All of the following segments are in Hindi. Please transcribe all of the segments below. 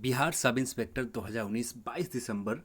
बिहार सब इंस्पेक्टर 2019 22 दिसंबर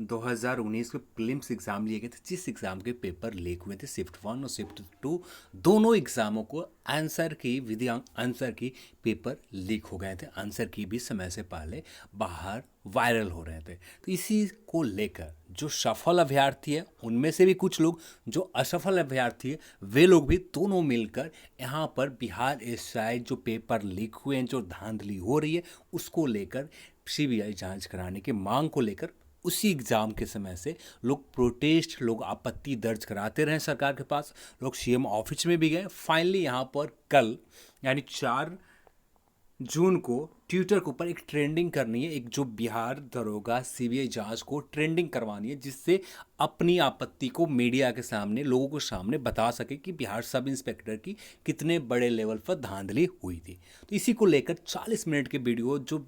2019 के प्रीलिम्स एग्ज़ाम लिए गए थे, जिस एग्ज़ाम के पेपर लीक हुए थे। शिफ्ट 1 और शिफ्ट 2 दोनों एग्ज़ामों को आंसर की विधि आंसर की पेपर लीक हो गए थे। आंसर की भी समय से पहले बाहर वायरल हो रहे थे। तो इसी को लेकर जो सफल अभ्यर्थी है उनमें से भी कुछ लोग, जो असफल अभ्यर्थी है वे लोग भी, दोनों मिलकर यहाँ पर बिहार एसआई जो पेपर लीक हुए हैं, जो धांधली हो रही है, उसको लेकर सीबीआई जांच कराने की मांग को लेकर उसी एग्ज़ाम के समय से लोग प्रोटेस्ट, लोग आपत्ति दर्ज कराते रहे सरकार के पास। लोग सीएम ऑफिस में भी गए। फाइनली यहाँ पर कल यानी 4 जून को ट्विटर के ऊपर एक ट्रेंडिंग करनी है, एक जो बिहार दरोगा सीबीआई जांच को ट्रेंडिंग करवानी है, जिससे अपनी आपत्ति को मीडिया के सामने, लोगों के सामने बता सके कि बिहार सब इंस्पेक्टर की कितने बड़े लेवल पर धांधली हुई थी। तो इसी को लेकर 40 मिनट के वीडियो जो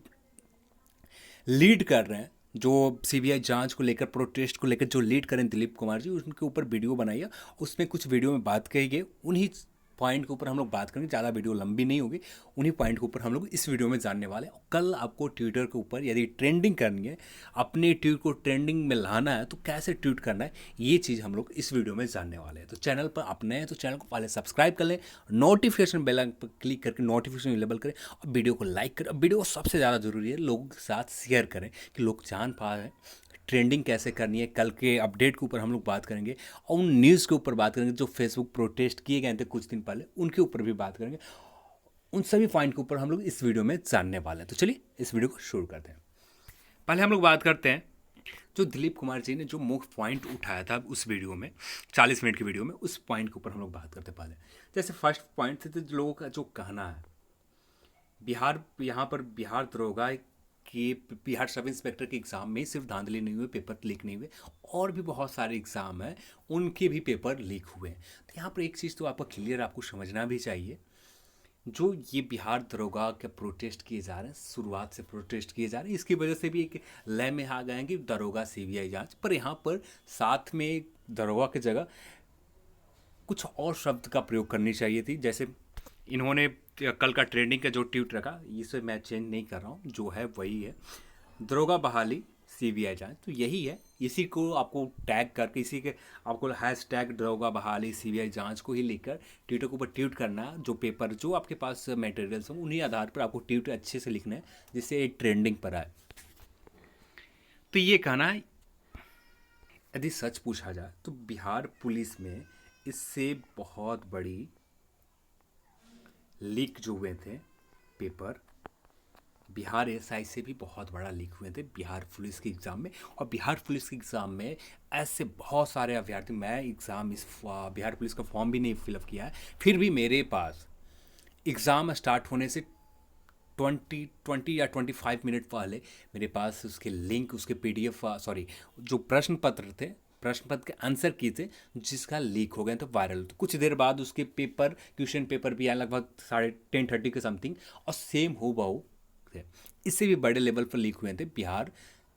लीड कर रहे हैं, जो सीबीआई जांच को लेकर, प्रोटेस्ट को लेकर जो लीड करें दिलीप कुमार जी, उनके ऊपर वीडियो बनाइए। उसमें कुछ वीडियो में बात कही गई, उन्हीं पॉइंट के ऊपर हम लोग बात करेंगे। ज़्यादा वीडियो लंबी नहीं होगी, उन्हीं पॉइंट के ऊपर हम लोग इस वीडियो में जानने वाले हैं। कल आपको ट्विटर के ऊपर यदि ट्रेंडिंग करनी है, अपने ट्वीट को ट्रेंडिंग में लाना है, तो कैसे ट्वीट करना है, ये चीज़ हम लोग इस वीडियो में जानने वाले हैं। तो चैनल पर आप नए हैं तो चैनल को पहले सब्सक्राइब कर लें, नोटिफिकेशन बेल पर क्लिक करके नोटिफिकेशन अवेलेबल करें, और वीडियो को लाइक करें। वीडियो को सबसे ज़्यादा जरूरी है लोगों के साथ शेयर करें कि लोग जान पाए ट्रेंडिंग कैसे करनी है। कल के अपडेट के ऊपर हम लोग बात करेंगे, और उन न्यूज़ के ऊपर बात करेंगे जो फेसबुक प्रोटेस्ट किए गए थे कुछ दिन पहले, उनके ऊपर भी बात करेंगे। उन सभी पॉइंट के ऊपर हम लोग इस वीडियो में जानने वाले हैं। तो चलिए इस वीडियो को शुरू करते हैं। पहले हम लोग बात करते हैं जो दिलीप कुमार जी ने जो मुख्य पॉइंट उठाया था उस वीडियो में, 40 मिनट की वीडियो में, उस पॉइंट के ऊपर हम लोग बात करते हैं। पहले जैसे फर्स्ट पॉइंट थे, तो लोगों का जो कहना है, बिहार, यहाँ पर बिहार दरोगा कि बिहार सब इंस्पेक्टर के एग्ज़ाम में सिर्फ धांधली नहीं हुई, पेपर लीक नहीं हुए, और भी बहुत सारे एग्ज़ाम हैं उनके भी पेपर लीक हुए हैं। तो यहाँ पर एक चीज़ तो आपको क्लियर, आपको समझना भी चाहिए, जो ये बिहार दरोगा के प्रोटेस्ट किए जा रहे हैं, शुरुआत से प्रोटेस्ट किए जा रहे हैं, इसकी वजह से भी एक लय में आ गए हैं कि दरोगा सीबीआई जांच, पर यहाँ पर साथ में दरोगा की जगह कुछ और शब्द का प्रयोग करनी चाहिए थी। जैसे इन्होंने कल का ट्रेंडिंग का जो ट्वीट रखा, इसे मैं चेंज नहीं कर रहा हूँ, जो है वही है, दरोगा बहाली सीबीआई जांच। तो यही है, इसी को आपको टैग करके, इसी के आपको हैश टैग दरोगा बहाली सीबीआई जांच को ही लेकर ट्विटर के ऊपर ट्वीट करना है। जो पेपर, जो आपके पास मटेरियल्स हो, उन्हीं आधार पर आपको ट्वीट अच्छे से लिखना है, जिससे एक ट्रेंडिंग पर आए। तो ये कहना है, यदि सच पूछा जाए तो बिहार पुलिस में इससे बहुत बड़ी लीक जो हुए थे पेपर, बिहार एसआई से भी बहुत बड़ा लीक हुए थे बिहार पुलिस के एग्ज़ाम में। और बिहार पुलिस के एग्ज़ाम में ऐसे बहुत सारे अभ्यर्थी, मैं एग्ज़ाम इस बिहार पुलिस का फॉर्म भी नहीं फिलअप किया है, फिर भी मेरे पास एग्ज़ाम स्टार्ट होने से 20 या 25 मिनट पहले मेरे पास उसके लिंक, उसके पीडीएफ, सॉरी, जो प्रश्न पत्र थे, प्रश्न पत्र के आंसर किए थे, जिसका लीक हो गए तो वायरल। तो कुछ देर बाद उसके पेपर, क्वेश्चन पेपर भी आए, लगभग 10:30 के समथिंग, और सेम हो बहू थे। इससे भी बड़े लेवल पर लीक हुए थे बिहार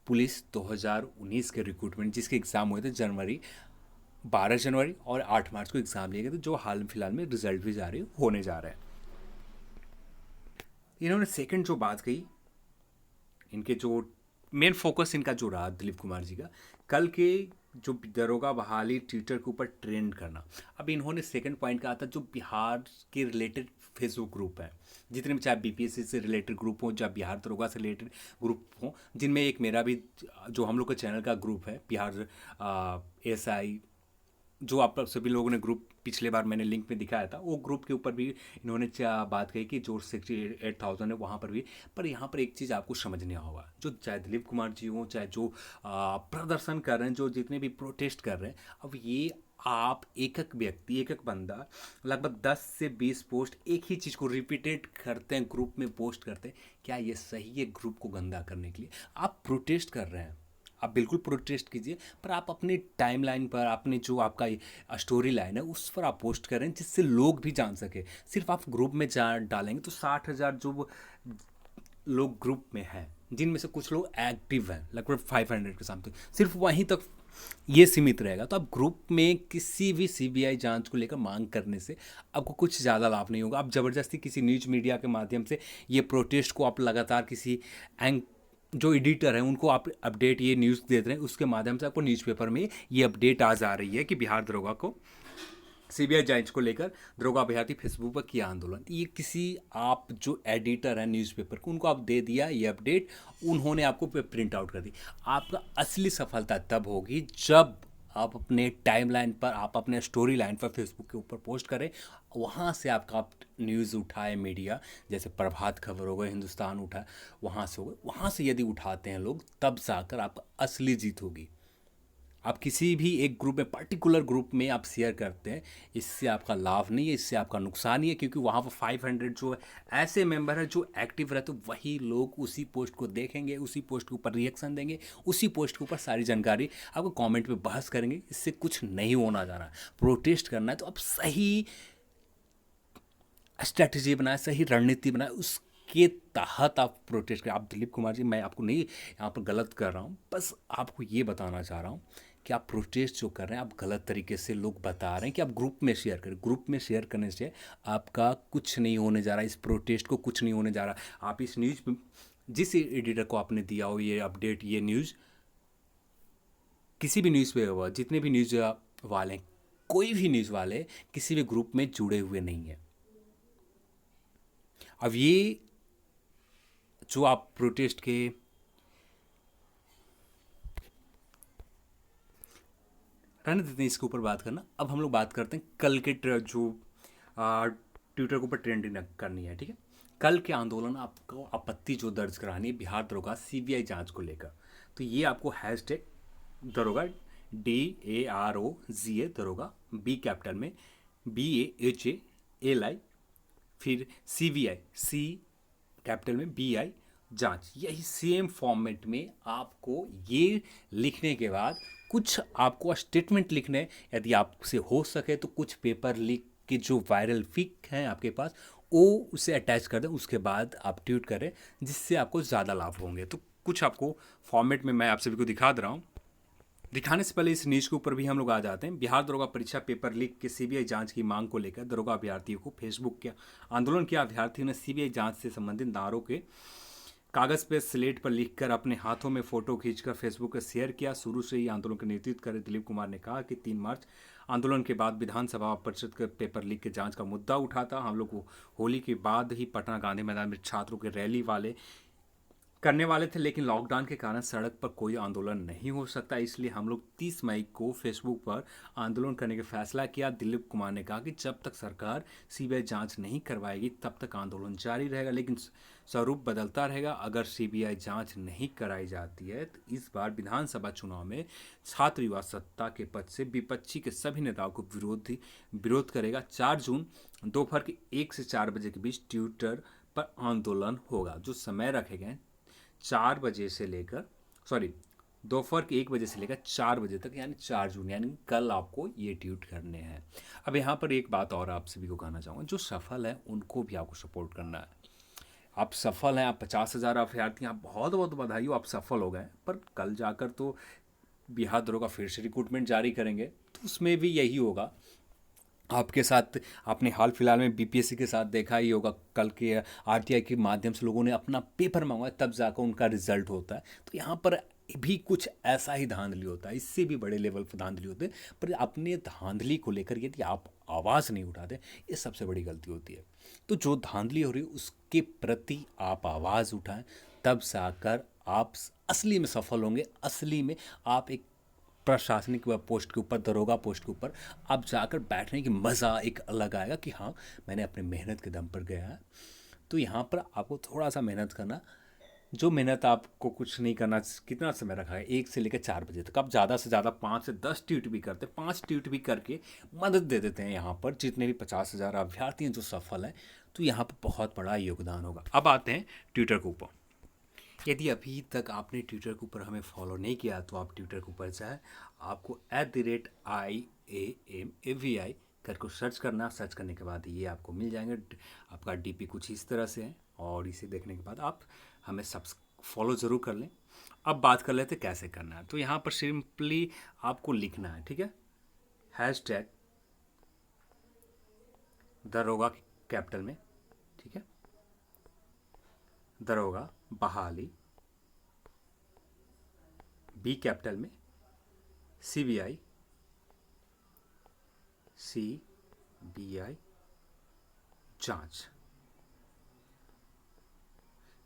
पुलिस 2019 के रिक्रूटमेंट, जिसके एग्ज़ाम हुए थे 12 जनवरी और 8 मार्च को एग्ज़ाम लिए गए थे, जो हाल फिलहाल में रिजल्ट भी जारी होने जा रहे हैं। इन्होंने सेकंड जो बात कही, इनके जो मेन फोकस इनका जो रहा दिलीप कुमार जी का, कल के जो दरोगा बहाली ट्विटर के ऊपर ट्रेंड करना। अब इन्होंने सेकंड पॉइंट कहा था, जो बिहार के रिलेटेड फेसबुक ग्रुप है, जितने भी, चाहे बीपीएससी से रिलेटेड ग्रुप हो, चाहे बिहार दरोगा से रिलेटेड ग्रुप हो, जिनमें एक मेरा भी, जो हम लोग के चैनल का ग्रुप है, बिहार एसआई, जो आप सभी लोगों ने ग्रुप पिछले बार मैंने लिंक में दिखाया था, वो ग्रुप के ऊपर भी इन्होंने बात कही कि जो 68,000 है वहाँ पर भी। पर यहाँ पर एक चीज़ आपको समझने होगा, जो चाहे दिलीप कुमार जी हों, चाहे जो प्रदर्शन कर रहे हैं, जो जितने भी प्रोटेस्ट कर रहे हैं, अब ये आप एक एक व्यक्ति, एक एक बंदा लगभग 10 से 20 पोस्ट एक ही चीज़ को रिपीटेड करते हैं, ग्रुप में पोस्ट करते हैं, क्या ये सही है ग्रुप को गंदा करने के लिए? आप प्रोटेस्ट कर रहे हैं, आप बिल्कुल प्रोटेस्ट कीजिए, पर आप अपनी टाइमलाइन पर, अपने जो आपका स्टोरी लाइन है उस पर आप पोस्ट करें, जिससे लोग भी जान सके। सिर्फ आप ग्रुप में डालेंगे तो 60,000 जो लोग ग्रुप में हैं, जिनमें से कुछ लोग एक्टिव हैं, लगभग 500 के समथिंग, सिर्फ वहीं तक ये सीमित रहेगा। तो आप ग्रुप में किसी भी सीबीआई जांच को लेकर मांग करने से आपको कुछ ज़्यादा लाभ नहीं होगा। आप ज़बरदस्ती किसी न्यूज़ मीडिया के माध्यम से ये प्रोटेस्ट को आप लगातार किसी जो एडिटर हैं उनको आप अपडेट ये न्यूज़ देते हैं, उसके माध्यम से आपको न्यूज़पेपर में ये अपडेट आ जा रही है कि बिहार दरोगा को सीबीआई जांच को लेकर दरोगा अभ्यर्थी फेसबुक पर किया आंदोलन। ये किसी आप जो एडिटर हैं न्यूज़पेपर को, उनको आप दे दिया ये अपडेट, उन्होंने आपको प्रिंट आउट कर दी। आपका असली सफलता तब होगी जब आप अपने टाइमलाइन पर, आप अपने स्टोरी लाइन पर फेसबुक के ऊपर पोस्ट करें, वहाँ से आपका न्यूज़ उठाए मीडिया, जैसे प्रभात खबर हो गए, हिंदुस्तान उठाए, वहाँ से हो गए, वहाँ से यदि उठाते हैं लोग, तब जाकर आपका असली जीत होगी। आप किसी भी एक ग्रुप में, पर्टिकुलर ग्रुप में आप शेयर करते हैं, इससे आपका लाभ नहीं है, इससे आपका नुकसान ही है, क्योंकि वहाँ पर 500 जो ऐसे मेंबर हैं जो एक्टिव रहते, वही लोग उसी पोस्ट को देखेंगे, उसी पोस्ट के ऊपर रिएक्शन देंगे, उसी पोस्ट के ऊपर सारी जानकारी आपको कमेंट में बहस करेंगे। इससे कुछ नहीं होना जा रहा है। प्रोटेस्ट करना है तो आप सही स्ट्रैटेजी बनाए, सही रणनीति बनाए, उसके तहत आप प्रोटेस्ट करें। आप दिलीप कुमार जी, मैं आपको नहीं यहाँ पर गलत कर रहा हूँ, बस आपको ये बताना चाह रहा हूँ कि आप प्रोटेस्ट जो कर रहे हैं, आप गलत तरीके से लोग बता रहे हैं कि आप ग्रुप में शेयर करें। ग्रुप में शेयर करने से आपका कुछ नहीं होने जा रहा, इस प्रोटेस्ट को कुछ नहीं होने जा रहा। आप इस न्यूज़, जिस एडिटर को आपने दिया हो ये अपडेट, ये न्यूज़, किसी भी न्यूज़ पे, जितने भी न्यूज़ वाले, कोई भी न्यूज़ वाले किसी भी ग्रुप में जुड़े हुए नहीं है। अब ये जो आप प्रोटेस्ट के, रहने देते हैं इसके ऊपर बात करना। अब हम लोग बात करते हैं कल के जो ट्विटर के ऊपर ट्रेंडिंग करनी है, ठीक है। कल के आंदोलन, आपको आपत्ति जो दर्ज करानी है बिहार दरोगा सीबीआई जांच को लेकर, तो ये आपको हैशटैग दरोगा DAROGA दरोगा, बी कैपिटल में, BAHALI, फिर CBI, C कैपिटल में, BI जांच, यही सेम फॉर्मेट में आपको ये लिखने के बाद कुछ आपको स्टेटमेंट लिखने, यदि आपसे हो सके तो कुछ पेपर लीक के जो वायरल पिक हैं आपके पास, वो उसे अटैच कर दें, उसके बाद आप ट्वीट करें, जिससे आपको ज़्यादा लाभ होंगे। तो कुछ आपको फॉर्मेट में मैं आप सभी को दिखा दे रहा हूँ। दिखाने से पहले इस न्यूज़ के ऊपर भी हम लोग आ जाते हैं। बिहार दरोगा परीक्षा पेपर लीक के सीबीआई जांच की मांग को लेकर दरोगा अभ्यर्थियों को फेसबुक के आंदोलन किया। अभ्यर्थियों ने सीबीआई जांच से संबंधित नारों के कागज पे स्लेट पर लिखकर अपने हाथों में फोटो खींचकर फेसबुक पर शेयर किया। शुरू से ही आंदोलन का नेतृत्व कर दिलीप कुमार ने कहा कि 3 मार्च आंदोलन के बाद विधानसभा परिषद के पेपर लीक के जांच का मुद्दा उठा था। हम लोग होली के बाद ही पटना गांधी मैदान में छात्रों के रैली करने वाले थे, लेकिन लॉकडाउन के कारण सड़क पर कोई आंदोलन नहीं हो सकता, इसलिए हम लोग 30 मई को फेसबुक पर आंदोलन करने का फैसला किया। दिलीप कुमार ने कहा कि जब तक सरकार सीबीआई जांच नहीं करवाएगी तब तक आंदोलन जारी रहेगा, लेकिन स्वरूप बदलता रहेगा। अगर सीबीआई जांच नहीं कराई जाती है तो इस बार विधानसभा चुनाव में छात्र युवा सत्ता के पद से विपक्षी के सभी नेताओं को विरोध करेगा। 4 जून दोपहर के 1 से 4 बजे के बीच ट्विटर पर आंदोलन होगा। जो समय रखे गए 4 बजे से लेकर, दोपहर के 1 बजे से लेकर 4 बजे तक, यानी 4 जून, यानी कल आपको ये ट्वीट करने हैं। अब यहाँ पर एक बात और आप सभी को कहना चाहूँगा, जो सफल है उनको भी आपको सपोर्ट करना है। आप सफल हैं, आप 50,000 अभ्यर्थी, आप बहुत बहुत बधाई हो, आप सफल हो गए। पर कल जाकर तो बिहार दरोगा फिर से रिक्रूटमेंट जारी करेंगे, तो उसमें भी यही होगा। आपके साथ आपने हाल फिलहाल में बीपीएससी के साथ देखा ही होगा, कल के आरटीआई के माध्यम से लोगों ने अपना पेपर मंगवाया, तब जाकर उनका रिजल्ट होता है। तो यहाँ पर भी कुछ ऐसा ही धांधली होता है, इससे भी बड़े लेवल पर धांधली होते हैं। पर अपने धांधली को लेकर यदि आप आवाज़ नहीं उठाते, ये सबसे बड़ी गलती होती है। तो जो धांधली हो रही है उसके प्रति आप आवाज़ उठाएं, तब जाकर आप असली में सफल होंगे। असली में आप एक प्रशासनिक पोस्ट के ऊपर, दरोगा पोस्ट के ऊपर आप जाकर बैठने की मज़ा एक अलग आएगा कि हाँ, मैंने अपने मेहनत के दम पर गया है। तो यहाँ पर आपको थोड़ा सा मेहनत करना, जो मेहनत आपको कुछ नहीं करना, कितना समय रखा है 1 से लेकर 4 बजे तक, आप ज़्यादा से ज़्यादा 5 से 10 ट्वीट भी करते, 5 ट्वीट भी करके मदद दे देते हैं यहाँ पर जितने भी 50,000 अभ्यर्थी हैं जो सफल हैं, तो यहाँ पर बहुत बड़ा योगदान होगा। अब आते हैं ट्विटर के ऊपर। यदि अभी तक आपने ट्विटर के ऊपर हमें फॉलो नहीं किया तो आप ट्विटर के ऊपर जाए, आपको @IAMAVI करके सर्च करना। सर्च करने के बाद ये आपको मिल जाएंगे। आपका डीपी कुछ इस तरह से है, और इसे देखने के बाद आप हमें फॉलो ज़रूर कर लें। अब बात कर लेते कैसे करना है। तो यहाँ पर सिंपली आपको लिखना है, ठीक है, हैशटैग दरोगा कैपिटल में, ठीक है, दरोगा बहाली बी कैपिटल में CBI, जांच,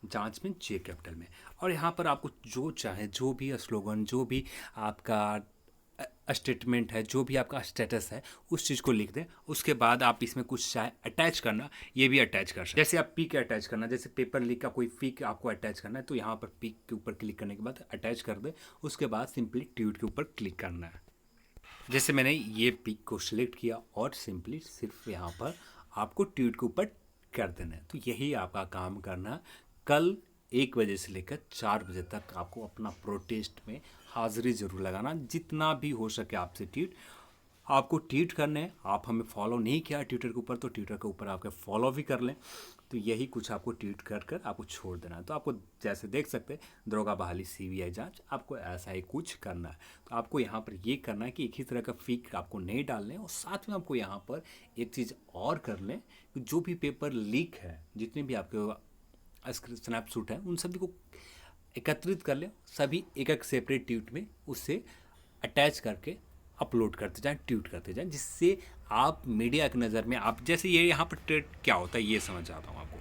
जांच में जे कैपिटल में। और यहाँ पर आपको जो चाहे, जो भी स्लोगन, जो भी आपका स्टेटमेंट है, जो भी आपका स्टेटस है, उस चीज़ को लिख दें। उसके बाद आप इसमें कुछ चाहे अटैच करना, ये भी अटैच कर सकते हैं। जैसे आप पिक अटैच करना, जैसे पेपर लीक का कोई पिक आपको अटैच करना है, तो यहाँ पर पिक के ऊपर क्लिक करने के बाद अटैच कर दें। उसके बाद सिंपली ट्वीट के ऊपर क्लिक करना है। जैसे मैंने ये पिक को सिलेक्ट किया और सिंपली सिर्फ यहाँ पर आपको ट्वीट के ऊपर कर देना है। तो यही आपका काम करना। कल 1 बजे से लेकर 4 बजे तक आपको अपना प्रोटेस्ट में हाजिरी ज़रूर लगाना। जितना भी हो सके आपसे ट्वीट आपको ट्वीट करने हैं। आप हमें फॉलो नहीं किया ट्विटर के ऊपर, तो ट्विटर के ऊपर आपके फॉलो भी कर लें। तो यही कुछ आपको ट्वीट कर कर आपको छोड़ देना है। तो आपको जैसे देख सकते हैं दरोगा बहाली CBI जांच, आपको ऐसा ही कुछ करना है। तो आपको यहाँ पर ये करना है कि एक ही तरह का फीक आपको नहीं डालने, और साथ में आपको यहाँ पर एक चीज़ और कर लें कि जो भी पेपर लीक है, जितने भी आपके स्नैपशॉट हैं, उन सभी को एकत्रित कर लें, सभी एक एक सेपरेट ट्वीट में उससे अटैच करके अपलोड करते जाएं, ट्वीट करते जाएं, जिससे आप मीडिया की नज़र में आप जैसे ये यहाँ पर ट्रेड क्या होता है ये समझ आता हूँ आपको।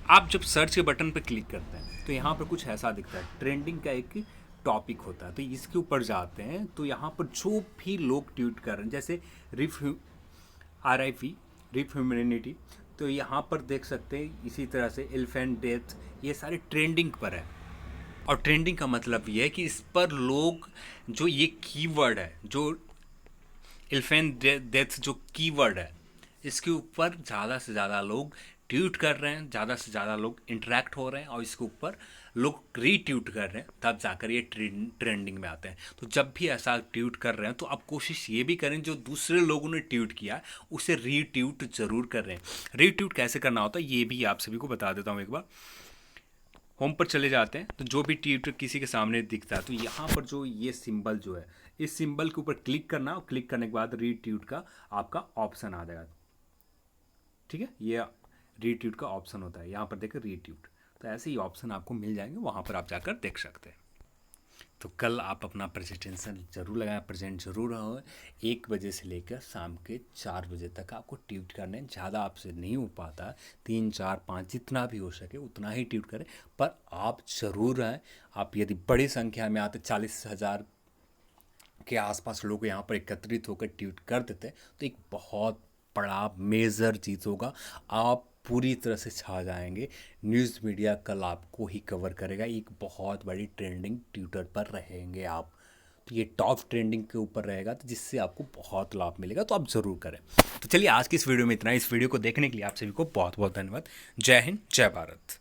आप जब सर्च के बटन पर क्लिक करते हैं तो यहाँ पर कुछ ऐसा दिखता है, ट्रेंडिंग का एक टॉपिक होता है। तो इसके ऊपर जाते हैं तो यहाँ पर जो भी लोग ट्वीट कर रहे हैं, जैसे RIP रिफ ह्यूमैनिटी, तो यहाँ पर देख सकते हैं इसी तरह से एलिफेंट डेथ, ये सारे ट्रेंडिंग पर है। और ट्रेंडिंग का मतलब ये है कि इस पर लोग जो ये कीवर्ड है, जो एलिफेंट डेथ जो कीवर्ड है, इसके ऊपर ज़्यादा से ज़्यादा लोग ट्वीट कर रहे हैं, ज़्यादा से ज़्यादा लोग इंटरेक्ट हो रहे हैं और इसके ऊपर लोग रीट्वीट कर रहे हैं, तब जाकर ये ट्रेंडिंग में आते हैं। तो जब भी ऐसा ट्वीट कर रहे हैं तो आप कोशिश ये भी करें जो दूसरे लोगों ने ट्वीट किया है उसे रीट्वीट ज़रूर कर रहे हैं। रीट्वीट कैसे करना होता है ये भी आप सभी को बता देता हूँ। एक बार होम पर चले जाते हैं तो जो भी ट्वीट किसी के सामने दिखता है तो यहाँ पर जो ये सिंबल जो है, इस सिंबल के ऊपर क्लिक करना, और क्लिक करने के बाद रीट्वीट का आपका ऑप्शन आ जाएगा। ठीक है, ये रीट्वीट का ऑप्शन होता है, यहाँ पर देखिए रीट्वीट, तो ऐसे ही ऑप्शन आपको मिल जाएंगे, वहाँ पर आप जाकर देख सकते हैं। तो कल आप अपना प्रेजेंटेशन जरूर लगाएं, प्रेजेंट जरूर हो। 1 बजे से लेकर शाम के 4 बजे तक आपको ट्वीट करने, ज़्यादा आपसे नहीं हो पाता, 3, 4, 5 जितना भी हो सके उतना ही ट्वीट करें, पर आप ज़रूर आएँ। आप यदि बड़ी संख्या में आते, 40,000 के आसपास लोग यहाँ पर एकत्रित होकर ट्वीट कर देते तो एक बहुत बड़ा मेजर चीज़ होगा, आप पूरी तरह से छा जाएंगे। न्यूज़ मीडिया कल आपको ही कवर करेगा, एक बहुत बड़ी ट्रेंडिंग ट्विटर पर रहेंगे आप। तो ये टॉप ट्रेंडिंग के ऊपर रहेगा, तो जिससे आपको बहुत लाभ मिलेगा, तो आप ज़रूर करें। तो चलिए आज की इस वीडियो में इतना। इस वीडियो को देखने के लिए आप सभी को बहुत बहुत धन्यवाद। जय हिंद, जय भारत।